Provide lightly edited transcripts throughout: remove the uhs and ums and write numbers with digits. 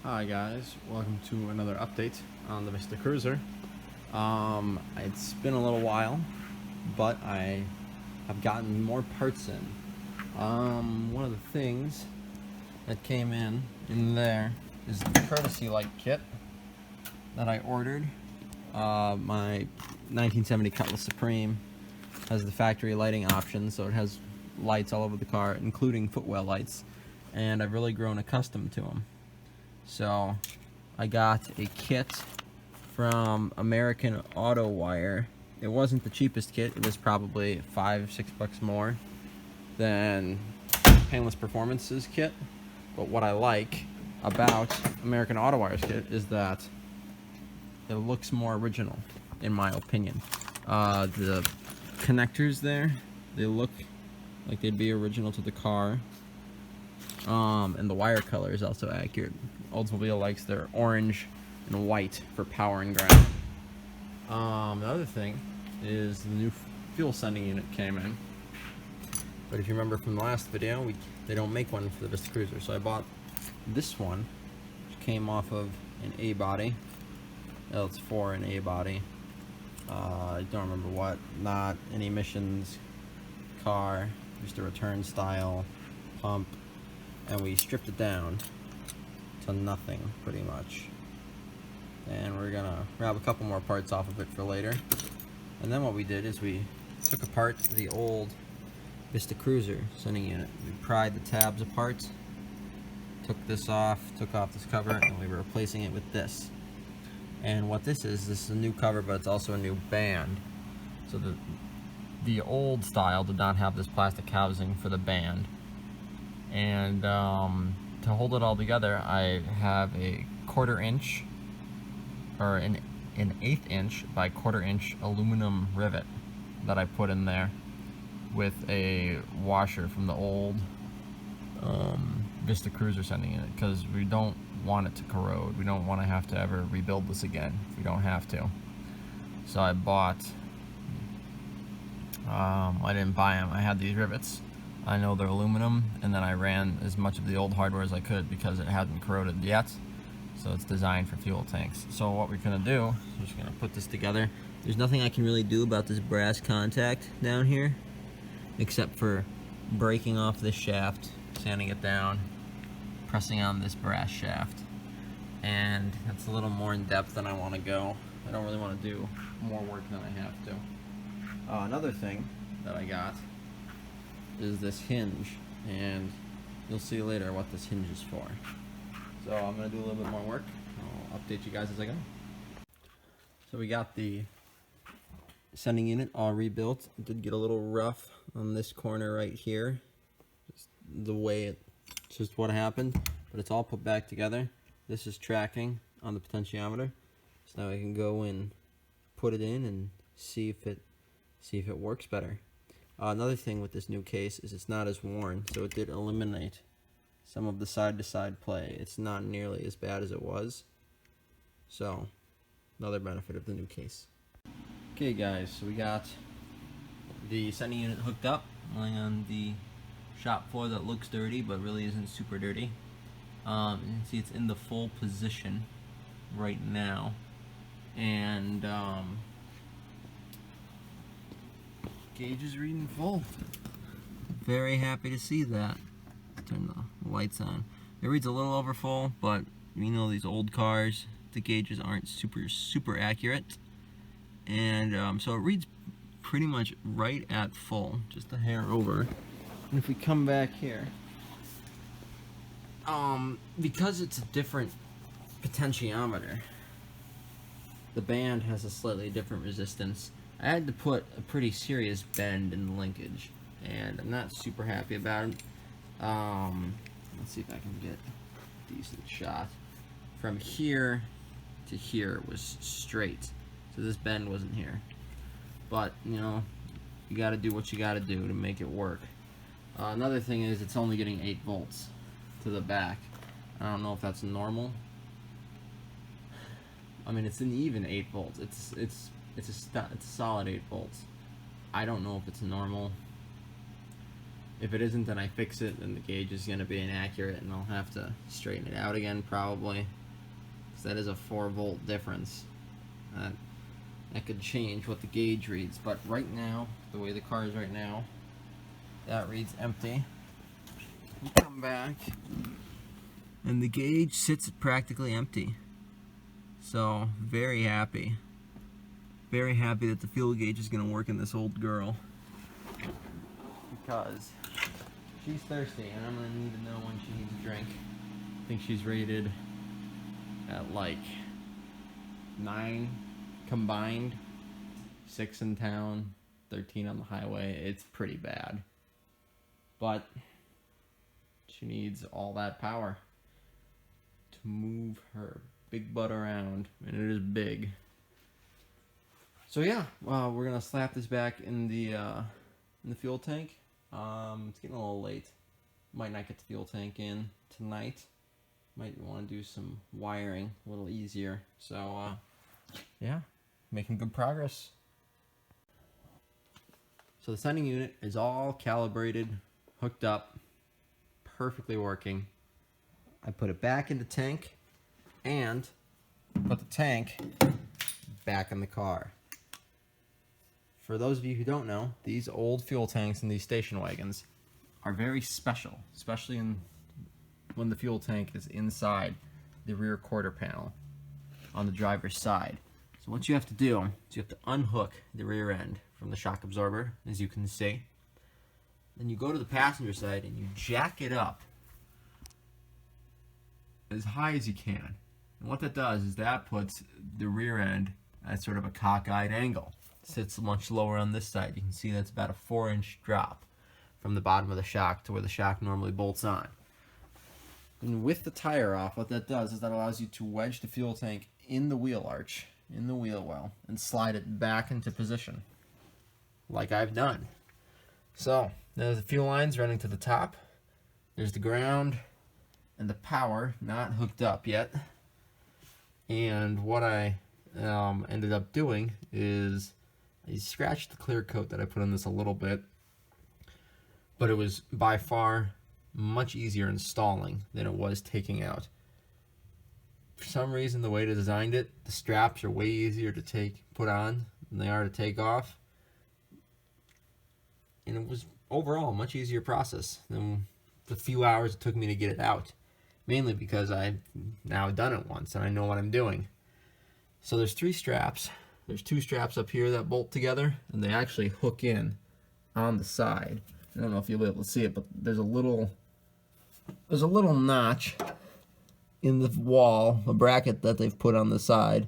Hi guys, welcome to another update on the Vista Cruiser. It's been a little while, but I have gotten more parts in. One of the things that came in there is the courtesy light kit that I ordered. My 1970 Cutlass Supreme has the factory lighting option, so it has lights all over the car, including footwell lights, and I've really grown accustomed to them. So I got a kit from American Auto Wire. It wasn't the cheapest kit. It was probably $5-6 more than Painless Performance's kit. But what I like about American Auto Wire's kit is that it looks more original, in my opinion. The connectors there, they look like they'd be original to the car. And the wire color is also accurate. Oldsmobile likes their orange and white for power and ground. The other thing is the new fuel sending unit came in. But if you remember from the last video, they don't make one for the Vista Cruiser. So I bought this one, which came off of an A body. It's for an A body. I don't remember what. Not an emissions car, just a return style pump. And we stripped it down to nothing, pretty much. And we're gonna grab a couple more parts off of it for later. And then what we did is we took apart the old Vista Cruiser sending unit. We pried the tabs apart, took this off, took off this cover, and we were replacing it with this. And what this is a new cover, but it's also a new band. So the old style did not have this plastic housing for the band. And to hold it all together, I have a 1/4 inch or an 1/8 inch by 1/4 inch aluminum rivet that I put in there with a washer from the old Vista Cruiser sending unit, because we don't want it to corrode. We don't want to have to ever rebuild this again if we don't have to. So I bought, I didn't buy them, I had these rivets. I know they're aluminum, and then I ran as much of the old hardware as I could because it hadn't corroded yet. So it's designed for fuel tanks. So what we're gonna do, we're just gonna put this together. There's nothing I can really do about this brass contact down here, except for breaking off this shaft, sanding it down, pressing on this brass shaft. And that's a little more in depth than I wanna go. I don't really wanna do more work than I have to. Another thing that I got is this hinge, and you'll see later what this hinge is for. So I'm going to do a little bit more work. I'll update you guys as I go. So we got the sending unit all rebuilt. It did get a little rough on this corner right here. Just the way it's just what happened, but it's all put back together. This is tracking on the potentiometer. So now I can go and put it in and see if it works better. Another thing with this new case is it's not as worn, so it did eliminate some of the side-to-side play. It's not nearly as bad as it was. So, another benefit of the new case. Okay guys, so we got the sending unit hooked up, lying on the shop floor that looks dirty, but really isn't super dirty. You can see it's in the full position right now. And, gauge is reading full. Very happy to see that. Turn the lights on. It reads a little over full, but you know these old cars, the gauges aren't super accurate. And so it reads pretty much right at full, just a hair over. And if we come back here, because it's a different potentiometer, the band has a slightly different resistance. I had to put a pretty serious bend in the linkage, and I'm not super happy about it. Let's see if I can get a decent shot. From here to here was straight, so this bend wasn't here. But, you know, you gotta do what you gotta do to make it work. Another thing is it's only getting 8 volts to the back. I don't know if that's normal. I mean, it's an even 8 volts. It's a solid 8 volts. I don't know if it's normal. If it isn't, then I fix it, and the gauge is going to be inaccurate, and I'll have to straighten it out again probably. Because that is a 4-volt difference. That could change what the gauge reads. But right now, the way the car is right now, that reads empty. We come back, and the gauge sits practically empty. So, very happy. Very happy that the fuel gauge is going to work in this old girl. Because she's thirsty, and I'm going to need to know when she needs a drink. I think she's rated at like 9 combined, 6 in town, 13 on the highway. It's pretty bad. But she needs all that power to move her big butt around, and it is big. So yeah, we're gonna slap this back in the fuel tank. It's getting a little late. Might not get the fuel tank in tonight. Might want to do some wiring a little easier. So yeah, making good progress. So the sending unit is all calibrated, hooked up, perfectly working. I put it back in the tank and put the tank back in the car. For those of you who don't know, these old fuel tanks in these station wagons are very special, especially when the fuel tank is inside the rear quarter panel on the driver's side. So what you have to do is you have to unhook the rear end from the shock absorber, as you can see. Then you go to the passenger side and you jack it up as high as you can. And what that does is that puts the rear end at sort of a cockeyed angle. It sits much lower on this side. You can see that's about a 4-inch drop from the bottom of the shock to where the shock normally bolts on. And with the tire off, what that does is that allows you to wedge the fuel tank in the wheel arch, in the wheel well, and slide it back into position, like I've done. So, there's the fuel lines running to the top. There's the ground and the power not hooked up yet. And what I ended up doing is I scratched the clear coat that I put on this a little bit, but it was by far much easier installing than it was taking out. For some reason, the way they designed it, the straps are way easier to put on than they are to take off. And it was overall a much easier process than the few hours it took me to get it out. Mainly because I've now done it once and I know what I'm doing. So there's 3 straps. There's 2 straps up here that bolt together, and they actually hook in on the side. I don't know if you'll be able to see it, but there's a little notch in the wall, a bracket that they've put on the side,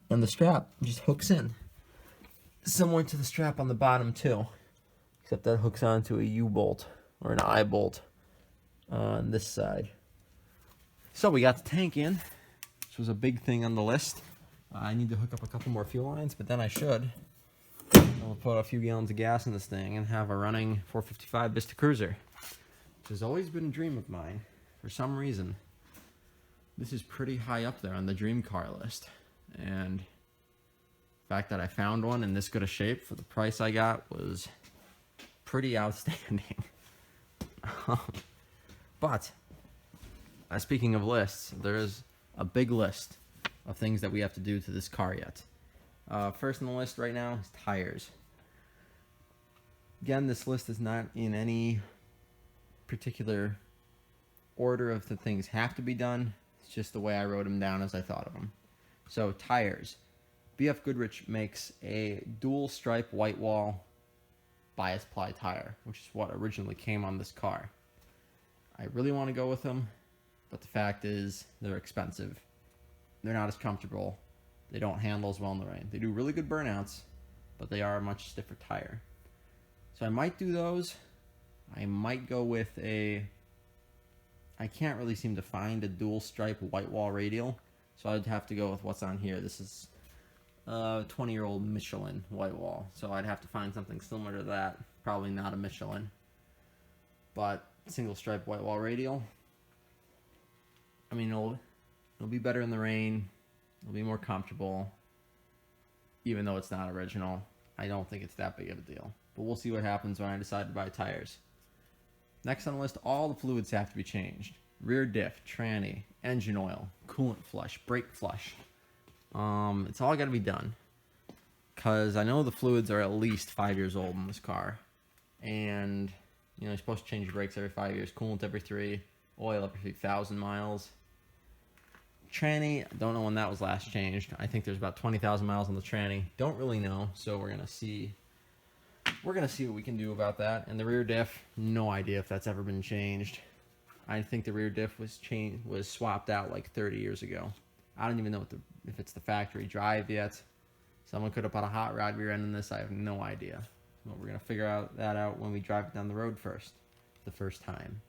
and the strap just hooks in. Similar to the strap on the bottom too, except that hooks onto a U-bolt or an I-bolt on this side. So we got the tank in, which was a big thing on the list. I need to hook up a couple more fuel lines, but then I should. I'll put a few gallons of gas in this thing and have a running 455 Vista Cruiser, which has always been a dream of mine. For some reason, this is pretty high up there on the dream car list. And the fact that I found one in this good a shape for the price I got was pretty outstanding. But speaking of lists, there is a big list of things that we have to do to this car yet. First on the list right now is tires. Again, this list is not in any particular order of the things have to be done. It's just the way I wrote them down as I thought of them. So, tires. BF Goodrich makes a dual stripe white wall bias ply tire, which is what originally came on this car. I really want to go with them, but the fact is they're expensive. They're not as comfortable. They don't handle as well in the rain. They do really good burnouts, but they are a much stiffer tire. So I might do those. I might go with I can't really seem to find a dual stripe white wall radial, so I'd have to go with what's on here. This is a 20-year-old Michelin white wall, so I'd have to find something similar to that. Probably not a Michelin, but single stripe white wall radial. I mean, it'll be better in the rain. It'll be more comfortable, even though it's not original. I don't think it's that big of a deal, but we'll see what happens when I decide to buy tires. Next on the list, all the fluids have to be changed. Rear diff, tranny, engine oil, coolant flush, brake flush. It's all got to be done. Because I know the fluids are at least 5 years old in this car. And, you know, you're supposed to change your brakes every 5 years, coolant every 3, oil every 3,000 miles. Tranny, I don't know when that was last changed. I think there's about 20,000 miles on the tranny. Don't really know, so we're gonna see. We're gonna see what we can do about that. And the rear diff, no idea if that's ever been changed. I think the rear diff was swapped out like 30 years ago. I don't even know if it's the factory drive yet. Someone could have put a hot rod rear end in this. I have no idea. But we're gonna figure that out when we drive it down the road the first time.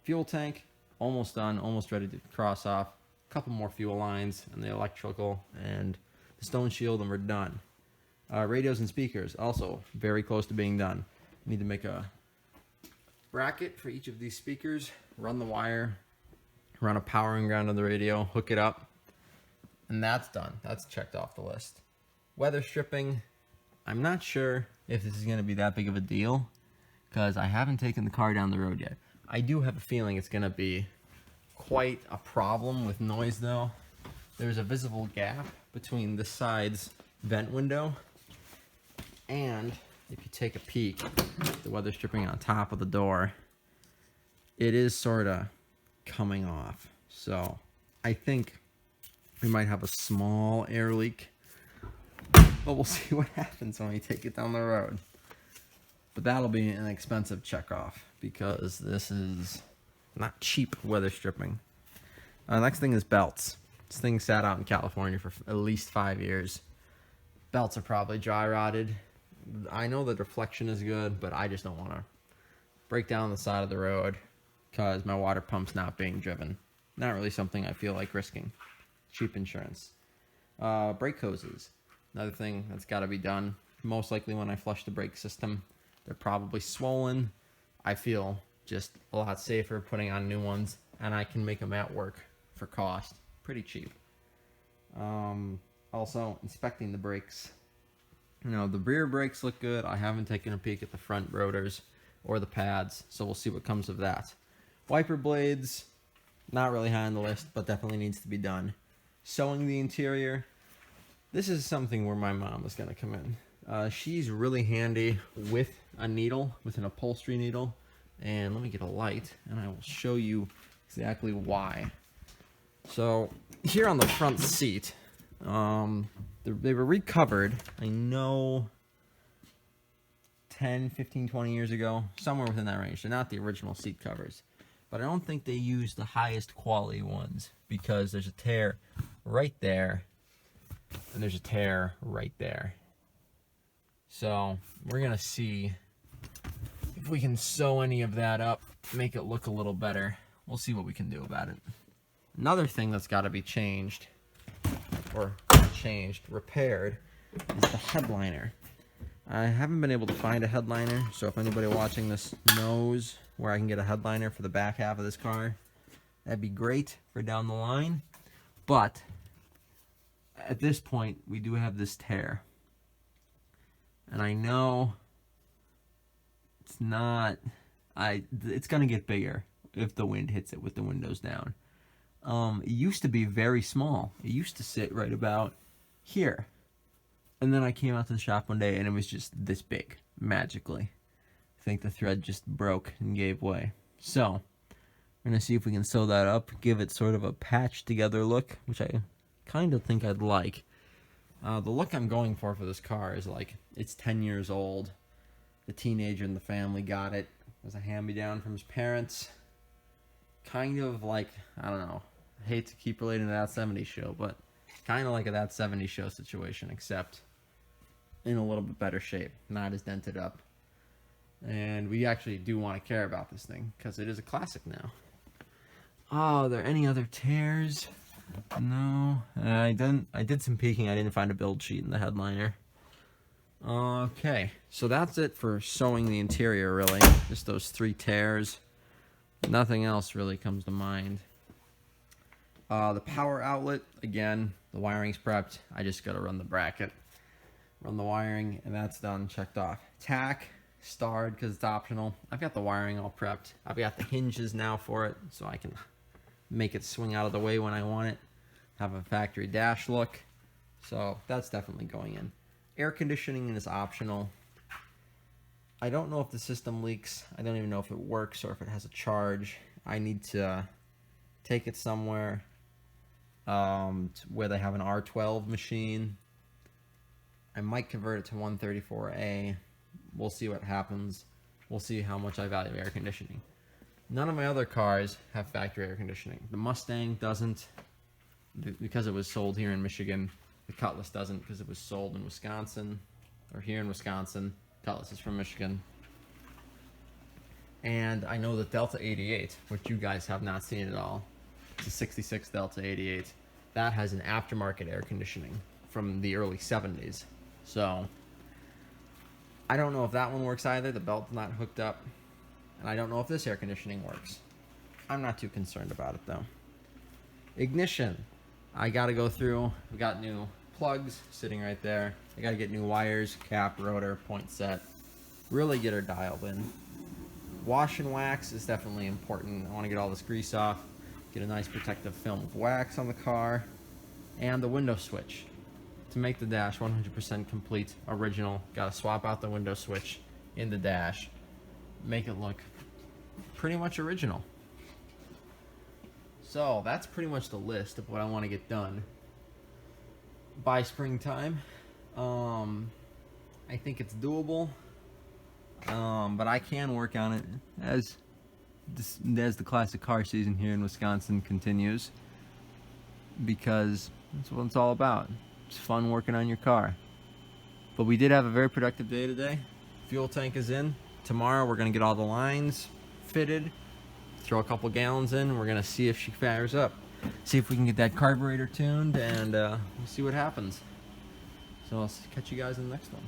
Fuel tank, almost done, almost ready to cross off. Couple more fuel lines and the electrical and the stone shield, and we're done. Radios and speakers, also very close to being done. Need to make a bracket for each of these speakers, run the wire, run a powering ground on the radio, hook it up, and that's done. That's checked off the list. Weather stripping, I'm not sure if this is going to be that big of a deal because I haven't taken the car down the road yet. I do have a feeling it's going to be quite a problem with noise though. There's a visible gap between this side's vent window and if you take a peek, the weather stripping on top of the door, it is sort of coming off. So I think we might have a small air leak, but we'll see what happens when we take it down the road. But that'll be an expensive check off because this is not cheap weather stripping. Next thing is belts. This thing sat out in California for at least 5 years. Belts are probably dry rotted. I know the deflection is good, but I just don't want to break down the side of the road because my water pump's not being driven. Not really something I feel like risking. Cheap insurance. Brake hoses. Another thing that's got to be done. Most likely when I flush the brake system, they're probably swollen. I feel just a lot safer putting on new ones, and I can make them at work for cost. Pretty cheap. Also, inspecting the brakes. You know, the rear brakes look good. I haven't taken a peek at the front rotors or the pads, so we'll see what comes of that. Wiper blades, not really high on the list, but definitely needs to be done. Sewing the interior. This is something where my mom is going to come in. She's really handy with a needle, with an upholstery needle. And let me get a light, and I will show you exactly why. So, here on the front seat, they were recovered, I know, 10, 15, 20 years ago, somewhere within that range. They're not the original seat covers. But I don't think they use the highest quality ones because there's a tear right there, and there's a tear right there. So, we're going to see if we can sew any of that up, make it look a little better. We'll see what we can do about it. Another thing that's got to be changed, or repaired, is the headliner. I haven't been able to find a headliner, so if anybody watching this knows where I can get a headliner for the back half of this car, that'd be great for down the line. But at this point, we do have this tear. And I know it's not, it's going to get bigger if the wind hits it with the windows down. It used to be very small. It used to sit right about here. And then I came out to the shop one day and it was just this big, magically. I think the thread just broke and gave way. So, we're going to see if we can sew that up, give it sort of a patched together look, which I kind of think I'd like. The look I'm going for this car is like, it's 10 years old. The teenager in the family got it. It was a hand-me-down from his parents. Kind of like, I don't know, I hate to keep relating to That 70s Show, but kind of like a That 70s Show situation, except in a little bit better shape, not as dented up. And we actually do want to care about this thing, because it is a classic now. Oh, are there any other tears? No, I did some peeking. I didn't find a build sheet in the headliner. Okay, so that's it for sewing the interior, really. Just those 3 tears. Nothing else really comes to mind. The power outlet, again, the wiring's prepped. I just got to run the bracket, run the wiring, and that's done, checked off. Tack, starred because it's optional. I've got the wiring all prepped. I've got the hinges now for it, so I can make it swing out of the way when I want it. Have a factory dash look. So that's definitely going in. Air conditioning is optional. I don't know if the system leaks. I don't even know if it works or if it has a charge. I need to take it somewhere where they have an R12 machine. I might convert it to 134A. We'll see what happens. We'll see how much I value air conditioning. None of my other cars have factory air conditioning. The Mustang doesn't because it was sold here in Michigan. The Cutlass doesn't because it was sold in Wisconsin, or here in Wisconsin. Cutlass is from Michigan. And I know the Delta 88, which you guys have not seen at all. It's a 66 Delta 88. That has an aftermarket air conditioning from the early 70s. So I don't know if that one works either. The belt's not hooked up. And I don't know if this air conditioning works. I'm not too concerned about it though. Ignition. I gotta go through. We got new plugs sitting right there. I gotta get new wires, cap, rotor, point set. Really get her dialed in. Wash and wax is definitely important. I want to get all this grease off. Get a nice protective film of wax on the car. And the window switch. To make the dash 100% complete, original, gotta swap out the window switch in the dash. Make it look pretty much original. So that's pretty much the list of what I want to get done by springtime. I think it's doable, but I can work on it as the classic car season here in Wisconsin continues, because that's what it's all about. It's fun working on your car. But we did have a very productive day today. Fuel tank is in. Tomorrow we're going to get all the lines fitted, throw a couple gallons in. We're going to see if she fires up. See if we can get that carburetor tuned, and we'll see what happens. So I'll catch you guys in the next one.